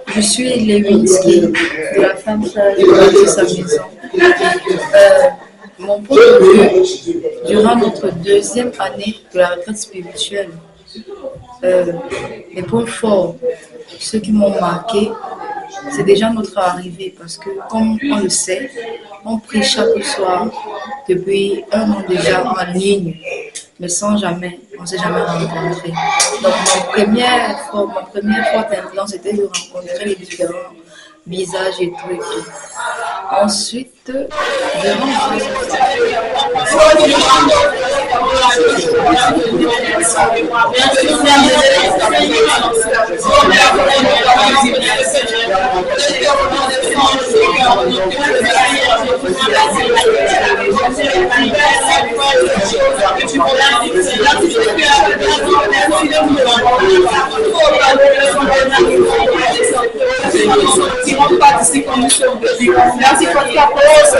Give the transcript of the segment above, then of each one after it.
Je suis Lewinsky, de la femme sage de sa maison. Mon point de vue, durant notre deuxième année de la retraite spirituelle, les points forts, ceux qui m'ont marqué, c'est déjà notre arrivée parce que, comme on le sait, on prie chaque soir depuis un an déjà en ligne, mais sans jamais, on ne s'est jamais rencontrés. Donc, ma première forte influence était de rencontrer les différents visages et tout et tout. Ensuite, Merci pour ta pause.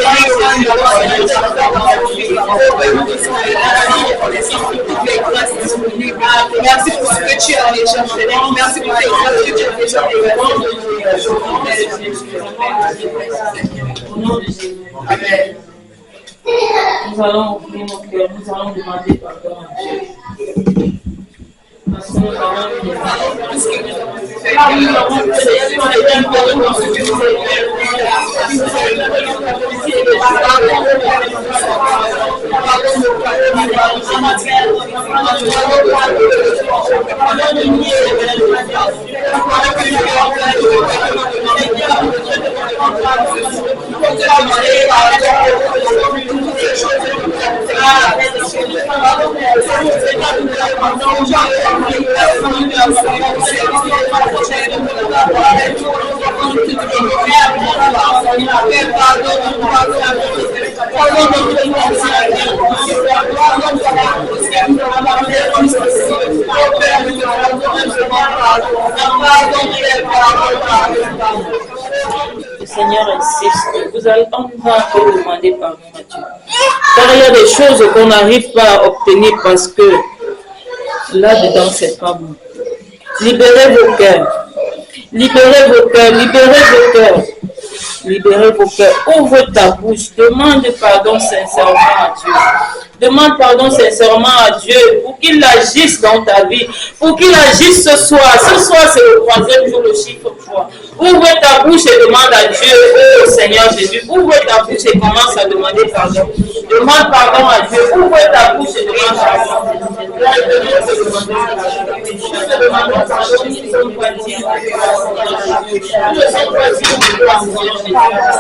Merci pour ce que tu as déjà fait. Merci pour tes grâces que tu as déjà fait. Amen. Nous allons ouvrir nos cœurs, nous allons demander pardon à Dieu. Parce que nous avons le Seigneur insiste, on va encore demander pardon à Dieu. Car il y a des choses qu'on n'arrive pas à obtenir parce que là-dedans, c'est pas bon. Libérez vos cœurs. Libérez vos cœurs. Libérez vos cœurs. Libérez vos cœurs. Ouvre ta bouche. Demande pardon sincèrement à Dieu. Demande pardon sincèrement à Dieu pour qu'il agisse dans ta vie, pour qu'il agisse ce soir. Ce soir, c'est le 3e jour, le chiffre 3. Ouvre ta bouche et demande à Dieu, oh Seigneur Jésus. Ouvre ta bouche et commence à demander pardon. Demande pardon à Dieu. Ouvre ta bouche et demande pardon.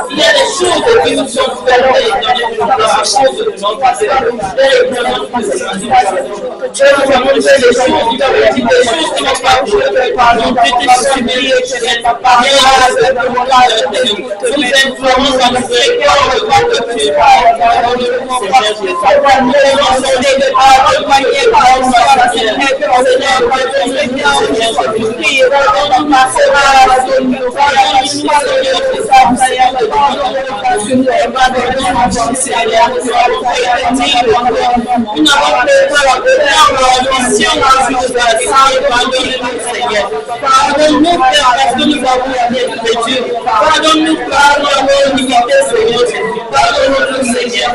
Il y a des choses qui nous sont faites dans les choses de notre passé. Nous n'avons pas la mission à pardonne-nous, Seigneur. Pardonne-nous, Père, parce que nous avons été Dieu. Pardonne-nous, car nous avons limité, Seigneur. Pardonne-nous, Seigneur.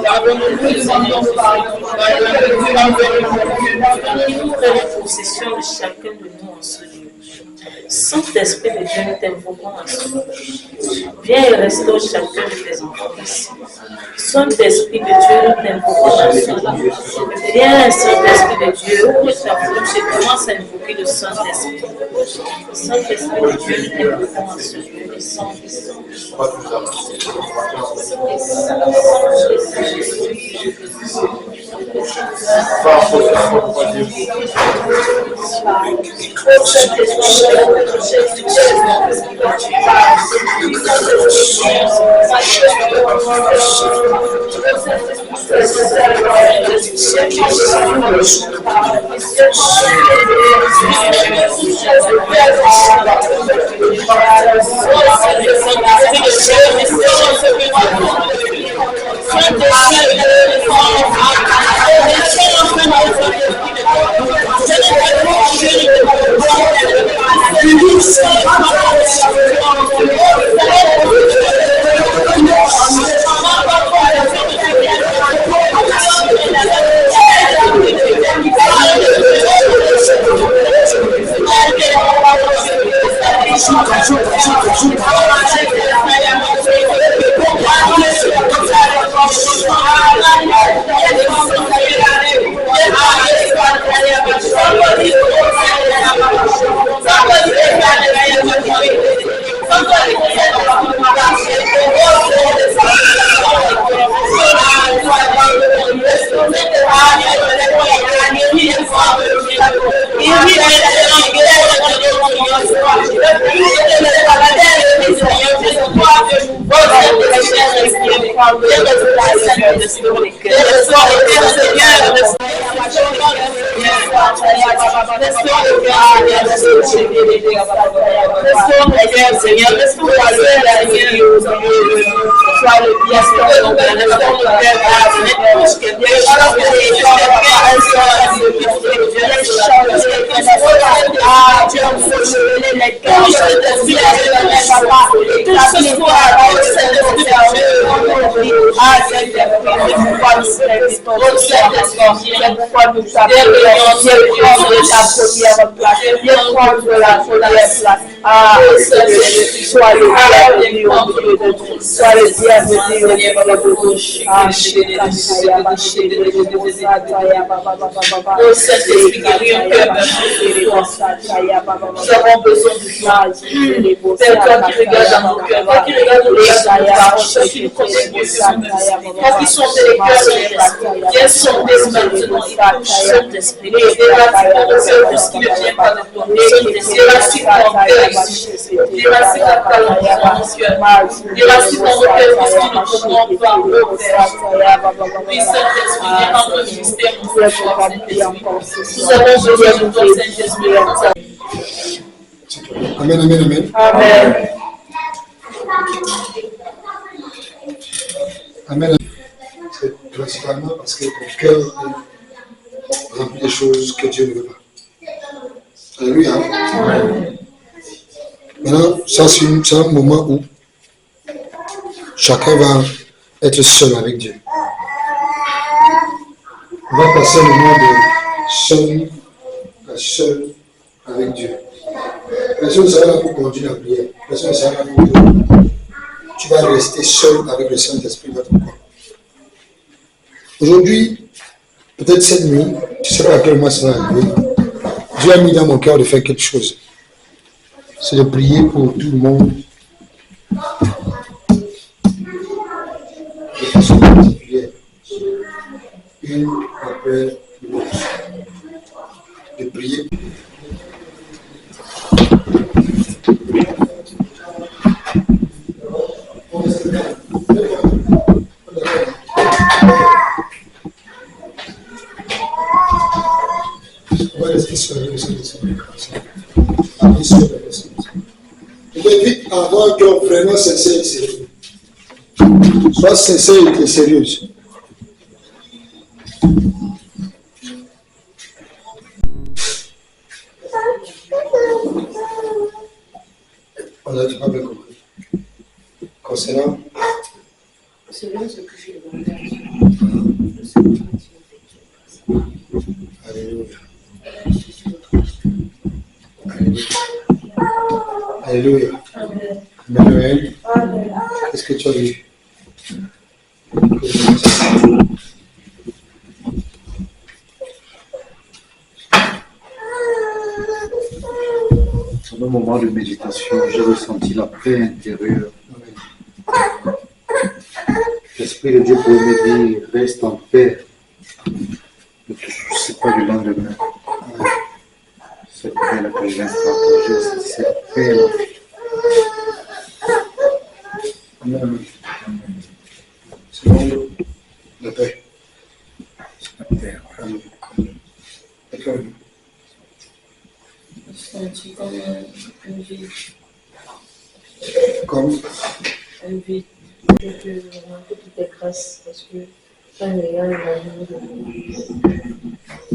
Pardonne-nous, Seigneur. Pardonne-nous, prenons possession de chacun de nous en ce lieu. Saint-Esprit de Dieu, nous t'invoquons en ce moment. Viens et restaure chacun de tes enfants ici. Saint-Esprit de Dieu, nous t'invoquons en ce moment. Viens, Saint-Esprit de Dieu, ouvre ta bouche et commence à invoquer le Saint-Esprit. Saint-Esprit de Dieu, nous t'invoquons en ce lieu. Le Saint-Esprit. Amen, amen, amen. Amen. Amen. C'est principalement parce que ton cœur est rempli des choses que Dieu ne veut pas. Alléluia. Amen. Maintenant, ça c'est un moment où chacun va être seul avec Dieu. On va passer un moment de seul avec Dieu. Personne ne sera là pour conduire la prière. Personne ne sera là pour toi. Tu vas rester seul avec le Saint-Esprit dans ton corps. Aujourd'hui, peut-être cette nuit, tu ne sais pas à quel mois ça va arriver. Dieu a mis dans mon cœur de faire quelque chose. C'est de prier pour tout le monde. De façon particulière. Une après l'autre. De prier. On va rester sur le Saint-Esprit. Je t'invite à avoir un cœur vraiment sincère et sérieux. Sois sincère et sérieuse. On n'a pas bien compris. Concernant Selon ce que j'ai demandé à Dieu. Alléluia. Alléluia. Amen. Qu'est-ce que tu as vu? Pendant un moment de méditation, j'ai ressenti la paix intérieure. L'Esprit de Dieu pouvait me dire, reste en paix. Ne te soucie pas du lendemain. Cette paix-là que je viens de partager, c'est cette paix-là. Amen. C'est bon, la paix. La paix. Amen. D'accord. Je sens comme un vide. Comme Un vide. Que vraiment que tout est grâce parce que quand je regarde l'évangile de l'église,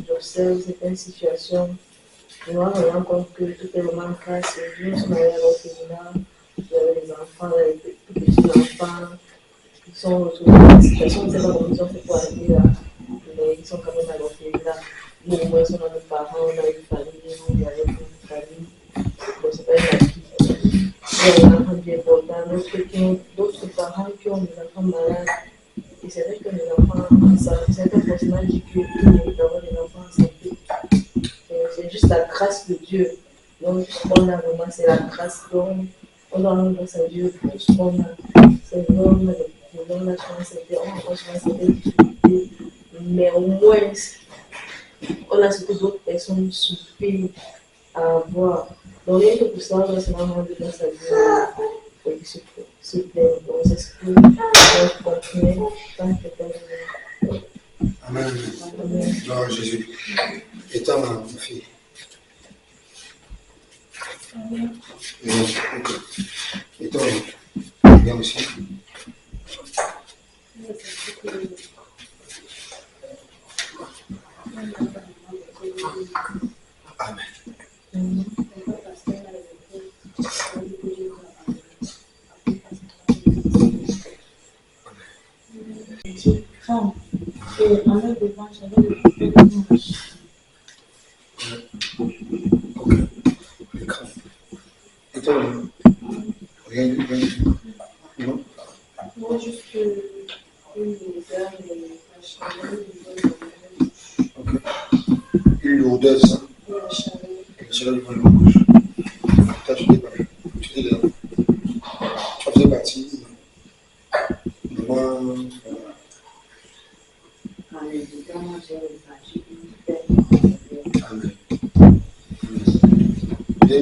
j'observe certaines situations, je me rends compte que tout est vraiment grâce. Nous sommes allés à l'orphelinat, il y avait des enfants, des petits enfants qui sont retrouvés dans une situation, on ne sait pas comment ils ont fait pour arriver là, mais ils sont quand même à l'orphelinat. Nous, au moins, on a nos parents, on a une famille, nous, avec une famille, bon, c'est pas une acquis. Il y a des enfants bien importants, d'autres parents qui ont des enfants malades. Et c'est vrai que les enfants en santé, c'est un personnage qui est d'avoir des enfants en santé. C'est c'est juste la grâce de Dieu. Donc, ce qu'on a vraiment, c'est la grâce. Donc, on doit rendre grâce à Dieu pour ce qu'on a. C'est vraiment la chance, c'est des difficultés. Mais au moins, on a ce que d'autres personnes souffrent à avoir. Donc, rien que pour ça, on doit seulement rendre grâce à Dieu. Pour se plaire. Donc, c'est ce que je continue tant que Amen. Gloire à Jésus. Et toi, ma fille. Et toi, viens aussi. Amen. Quand et en le devant, j'avais le dimanche. Ok. Et toi, rien. Non? Moi, juste une odeur et la chaleur. Ok. Une lourdeur, ça. Et la chaleur. Et la chaleur du vent de la bouche. Toi, tu t'es parlé. Tu t'es là. Tu faisais partie. Moi. Amen. Bien.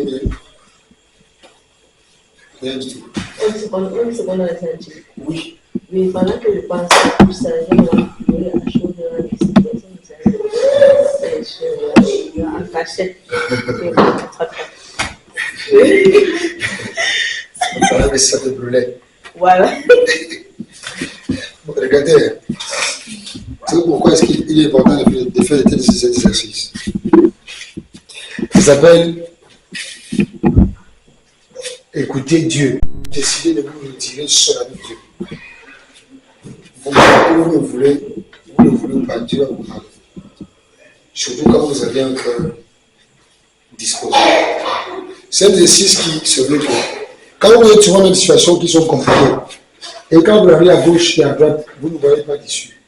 Rien du tout. Une seconde à l'attention. Oui. Mais pendant que je pense à tout ça, j'ai remarqué la chose de la personne c'est en cachette. Voilà, mais ça te brûlait. Voilà. Regardez, tu sais pourquoi est-ce qu'il est important de faire de tels exercices? Ça s'appelle écouter Dieu. Décidez de vous retirer seul avec Dieu. Vous ne voulez pas, Dieu va vous parler. Surtout quand vous avez un cœur disposé. C'est un exercice qui se veut que quand vous êtes souvent dans des situations qui sont compliquées, et quand vous allez à gauche et à droite, vous ne voyez pas d'issue.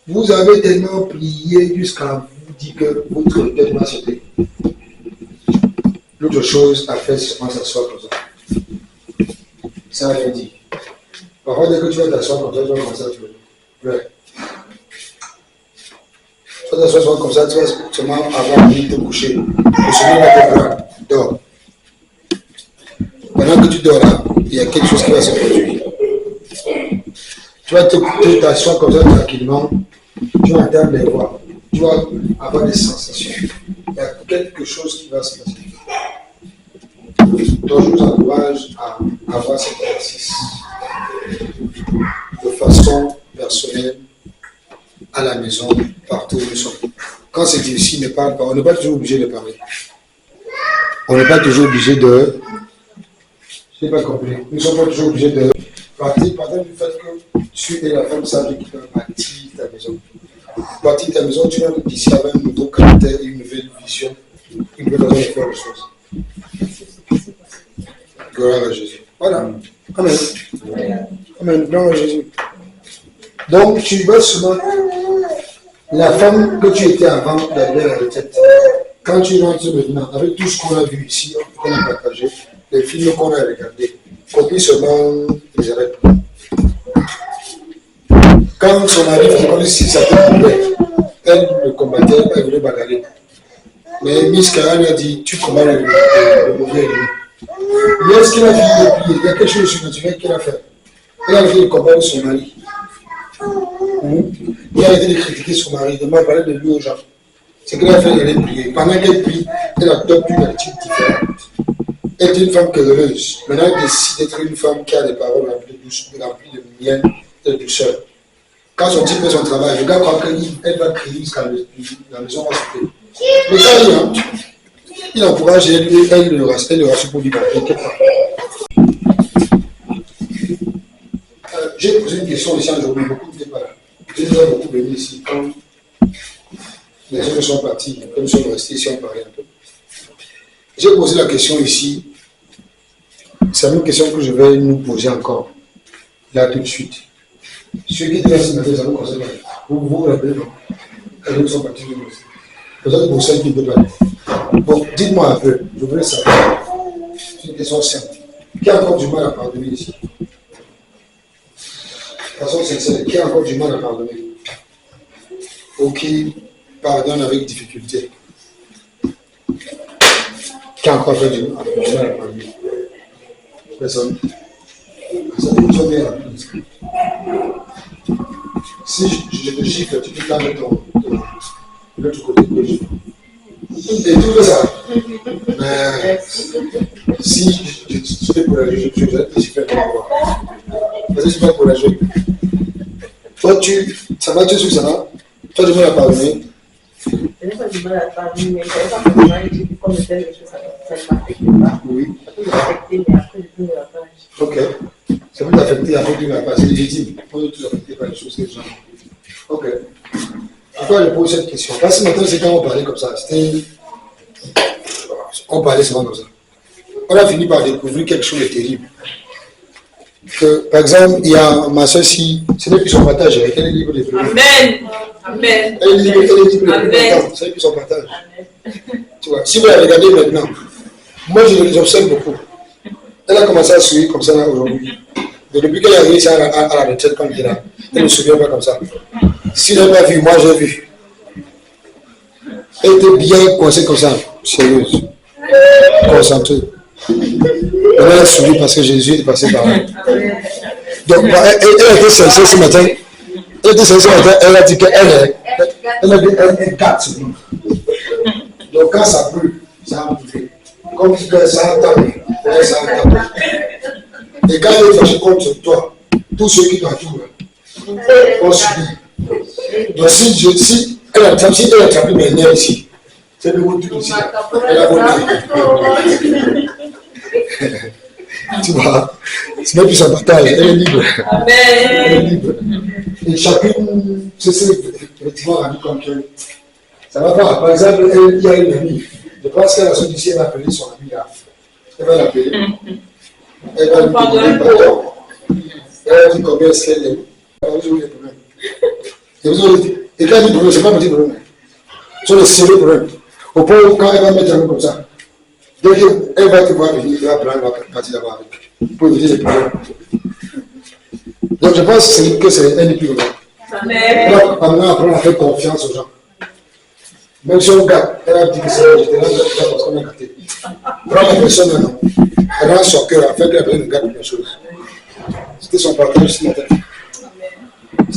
Vous avez tellement prié jusqu'à vous dire que votre cœur va sauter. L'autre chose à faire, c'est seulement s'asseoir comme ça. Ça rien dit. Parfois, dès que tu vas t'asseoir comme ça, tu vas commencer à pleurer. Tu vas t'asseoir comme ça, tu vas seulement avoir envie de te coucher. Le sommeil va te prendre. Dors. Pendant que tu dors là, il y a quelque chose qui va se produire. Tu vas t'asseoir comme ça tranquillement, tu vas entendre les voix, tu vas avoir des sensations. Il y a quelque chose qui va se passer. Donc je vous encourage à avoir cet exercice de façon personnelle, à la maison, partout où nous sommes. Quand c'est difficile, ne parle pas. On n'est pas toujours obligé de parler. On n'est pas toujours obligé de... Je n'ai pas compris. Nous ne sommes pas toujours obligés de partir du fait que tu es la femme sage qui va bâtir ta maison. Bâtir ta maison, tu vas d'ici avec un nouveau caractère et une nouvelle vision, une nouvelle façon de faire les choses. Gloire à Jésus. Voilà. Amen. Amen. Gloire à Jésus. Donc, tu vas seulement la femme que tu étais avant d'aller à la retraite. Quand tu rentres maintenant, avec tout ce qu'on a vu ici, qu'on a partagé, les films qu'on a regardés, copie seulement les arrêts. Quand son mari faisait comme si ça te pouvait, elle le combattait, elle voulait bagarrer. Mais Miss Kara lui a dit, tu combats le mauvais ennemi. Mais est-ce qu'il a fini de prier? Il y a quelque chose de surnaturel qu'il a fait. Elle a fait le combat de son mari. Il a arrêté de critiquer son mari, de parler de lui aux gens. C'est qu'elle a fait, elle a prié. Pendant qu'elle prie, elle adopte une attitude différente. Elle est une femme querelleuse. Maintenant, elle décide d'être une femme qui a des paroles remplies de miel et de douceur. Quand son type fait son travail, le gars croit qu'elle va crier jusqu'à la maison va sauter. Mais quand il encourage, elle le rassure pour lui t'inquiète pas. J'ai posé une question ici aujourd'hui, beaucoup n'étaient pas là. J'ai déjà beaucoup venu ici quand les gens sont partis, comme nous sommes restés ici, on parlait un peu. J'ai posé la question ici, c'est une question que je vais nous poser encore, là tout de suite. Ceux qui étaient là ce matin, ça vous concerne. Vous vous rappelez, non? Quand nous sommes partis, nous sommes. Peut-être pour celles qui ne peuvent pas. Bon, dites-moi un peu, je voudrais savoir. C'est une question simple. Qui a encore du mal à pardonner ici? De façon sincère, qui a encore du mal à pardonner? Ou qui pardonne avec difficulté? Qui a encore du mal à pardonner? Personne. Ça veut dire bien. Si je te gifle, tu peux t'arrêter de l'autre côté de l'autre. Et tout ça. Mais si je fais pour la jouer, je vais te gifler pour moi. Parce que c'est pas pour la jouer. Toi, ça va, tu es sûr que ça va? Toi, tu m'as pardonné. Je n'ai pas du mal à pardonner, mais je n'avais pas forcément dit que comme telle chose, ça ne m'affecte pas. Oui. Ça peut m'affecter, mais après, je tourne la page. Ok. Ça peut t'affecter, après tu ne vas pas. C'est légitime. On est tous affectés par les choses que les gens. Ok. Pourquoi je pose cette question? Parce que maintenant, c'est quand on parlait comme ça. On parlait souvent comme ça. On a fini par découvrir quelque chose de terrible. Que, par exemple, il y a ma soeur ici, ce n'est plus son partage, elle est libre de pleurer. Amen. Amen. Elle est libre de pleurer. Amen. Ce n'est plus son partage. Tu vois, si vous la regardez maintenant, moi je les observe beaucoup. Elle a commencé à sourire comme ça là aujourd'hui. Depuis qu'elle est arrivée à la retraite comme il est là, elle ne se souvient pas comme ça. Si elle n'a pas vu, moi j'ai vu. Elle était bien coincée comme ça, sérieuse, concentrée. Elle a souri parce que Jésus est passé par là. Donc, elle était sincère ce matin. Elle a dit qu'elle gâte. Donc, quand ça brûle, ça a brûlé. Comme ça a tapé, ça a tapé. Et quand elle est fâchée contre toi, tous ceux qui t'entourent vont subir. Donc, si elle a attrapé mes nerfs ici, c'est le coup tout ici. Elle a volé. Tu vois, ce n'est plus son partage, elle est libre. Amen. Elle est libre. Et chacune se sait effectivement rendu compte que ça va pas. Par exemple, il y a une amie. Je pense qu'elle a sorti ici, elle va appeler son ami là. Elle va l'appeler. Elle va lui demander pardon. Elle va dire combien est-ce qu'elle est. Elle va résoudre les problèmes. Et quand elle dit problème, ce n'est pas un petit problème. C'est le sérieux problème. Au point où quand elle va mettre un mot comme ça, dès qu'elle va te voir venir, elle va prendre, elle va partir là-bas avec. Pour éviter les problèmes. Donc je pense que c'est un des plus grands. Elle va apprendre à faire confiance aux gens. Même si on gâte, elle a dit que c'est j'étais là parce qu'on a gâté. Prends la personne maintenant. Elle rend son cœur afin qu'elle apprenne à gâter les choses. C'était son partage ce matin.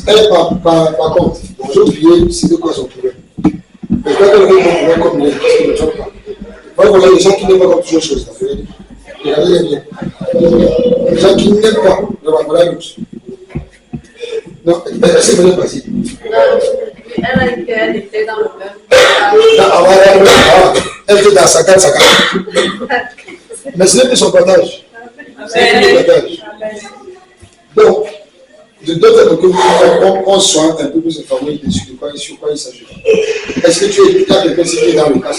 Elle, par contre, les autres filles, c'est de quoi son problème. Mais quand elle veut qu'on problème comme les parce qu'ils ne sont pas. Voilà les gens qui n'aiment pas comme toujours chose. Regardez-les bien. Les gens qui n'aiment pas, voilà une chose. Non, c'est vraiment facile. Elle a dit qu'elle était dans le même. Elle était dans sa carte. Mais ce n'est plus son partage. C'est plus son partage. Donc, de d'autres côtés, on soit un peu plus informé sur quoi il s'agit. Est-ce que tu as quelqu'un qui est dans le cas? Tu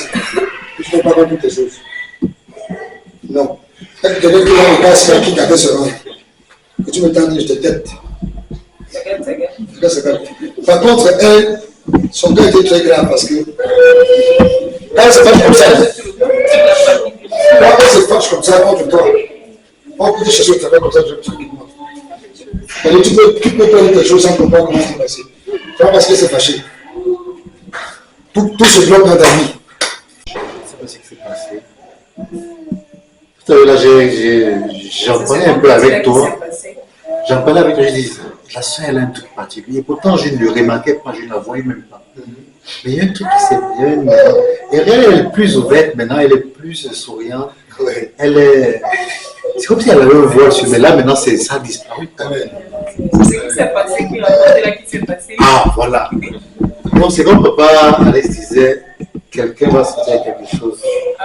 ne fais pas dans toutes les choses. Non. Est-ce que quelqu'un qui est dans le cas qui gardait ce rang? Que tu me tends dire, je te tête. Par contre, elle, son cas était très grave parce que quand elle se fâche comme ça, quand elle se fâche comme ça contre toi, on peut te chercher au travail comme ça, tranquillement. Tu peux prendre quelque chose sans comprendre comment c'est passé. Pas parce que c'est fâché. Tout se bloque dans ta vie. Je ne sais pas ce qui s'est passé. Tout à l'heure, là, j'en parlais un peu avec toi. J'en parlais avec toi, je dis, la soeur, elle a un truc particulier. Pourtant, je ne le remarquais pas, je ne la voyais même pas. Mais il y a un truc qui s'est bien. Et elle est plus ouverte maintenant, elle est plus souriante. Elle est. C'est comme si elle avait un voile sur, mais là maintenant ça a disparu. C'est ce qui s'est passé, qui racontait là qui s'est passé. Ah, voilà. Donc c'est comme papa Alex disait, quelqu'un va se dire quelque chose.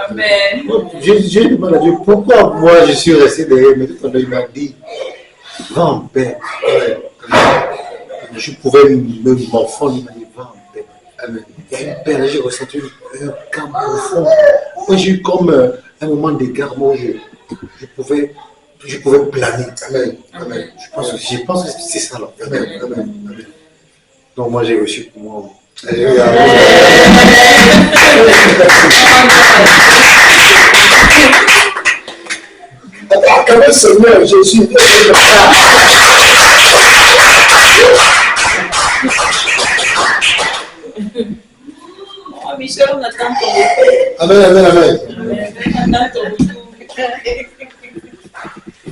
Amen. Je demande à Dieu pourquoi moi je suis resté derrière, mais tout à l'heure il m'a dit, va en paix. Je pouvais me m'enfant, il m'a dit, va en paix. Amen. Il y a une paix, là j'ai ressenti un calme profond. Moi j'ai eu comme un moment d'égard, moi je pouvais planer. Amen. Amen. Je pense que c'est ça. Alors. Amen. Amen. Donc moi j'ai reçu pour moi Alléluia. Quand le Seigneur Jésus Oh, Michel, on attend ton retour. Amen, amen, amen. On attend ton retour.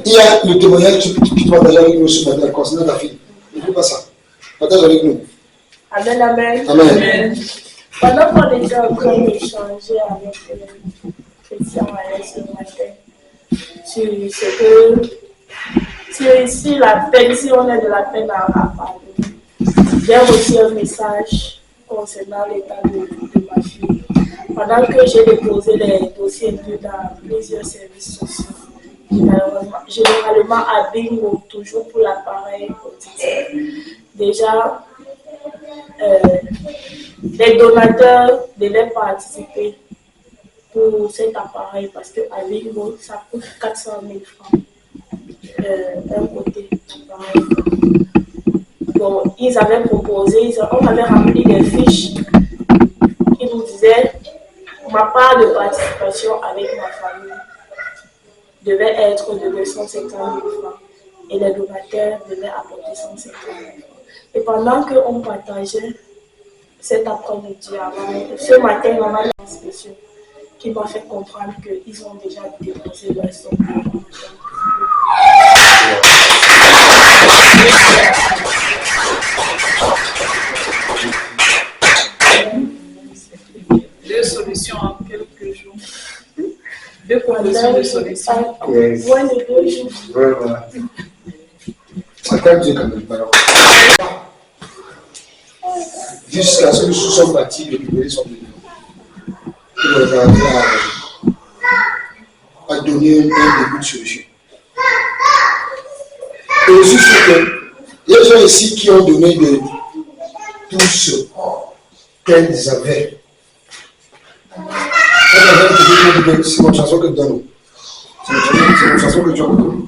Il y a le témoignage que tu partages avec nous ce matin concernant ta fille. N'oublie pas ça. Partage avec nous. Amen, amen. Amen. Pendant qu'on était en train d'échanger avec Christian ce matin sur ce que si la peine, si on a de la peine à pardonner, j'ai reçu un message concernant l'état de ma fille. Pendant que j'ai déposé les dossiers dans plusieurs services sociaux, généralement à Bingo, toujours pour l'appareil quotidien. Déjà, les donateurs devaient participer pour cet appareil parce qu'à Bingo, ça coûte 400 000 francs d'un côté. Bon, ils avaient proposé, on avait rempli des fiches qui nous disaient ma part de participation avec ma famille devait être de 250 000 francs et les donateurs devaient apporter 150 000 francs. Et pendant qu'on partageait cet après-midi, ce matin, on a eu un spécial qui m'a fait comprendre qu'ils ont déjà déposé leur somme. Deux solutions en quelques jours. Deux propositions de solutions. Moins de 2 jours. Voilà. Ça calme Dieu quand même. Alors. Jusqu'à ce que nous soyons bâtis, de libérer son bénéfice. Il va arriver à donner un début de solution. Et je suis sûr qu'il y a des gens ici qui ont donné de tout ce qu'elles avaient. C'est mon chanson que tu donnes. C'est mon chanson que tu donnes.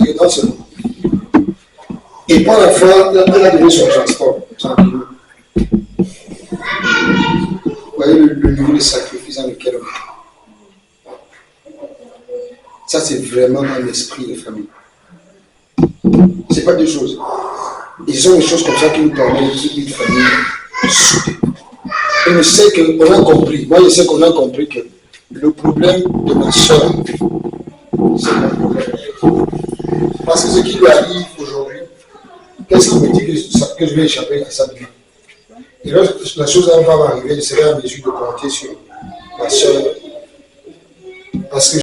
Et dans ce moment. Et par la foi, elle a donné son transport. Vous voyez le niveau de sacrifice dans lequel on est. Ça, c'est vraiment un esprit de famille. Ce n'est pas deux choses. Et ce sont des choses comme ça qui nous permettent de une famille soudée. Et je sais qu'on a compris, moi je sais qu'on a compris que le problème de ma soeur, c'est mon problème. Parce que ce qui lui arrive aujourd'hui, qu'est-ce qui me dit que je vais échapper à ça demain? Et lorsque la chose va m'arriver, je serai en mesure de compter sur ma soeur. Parce que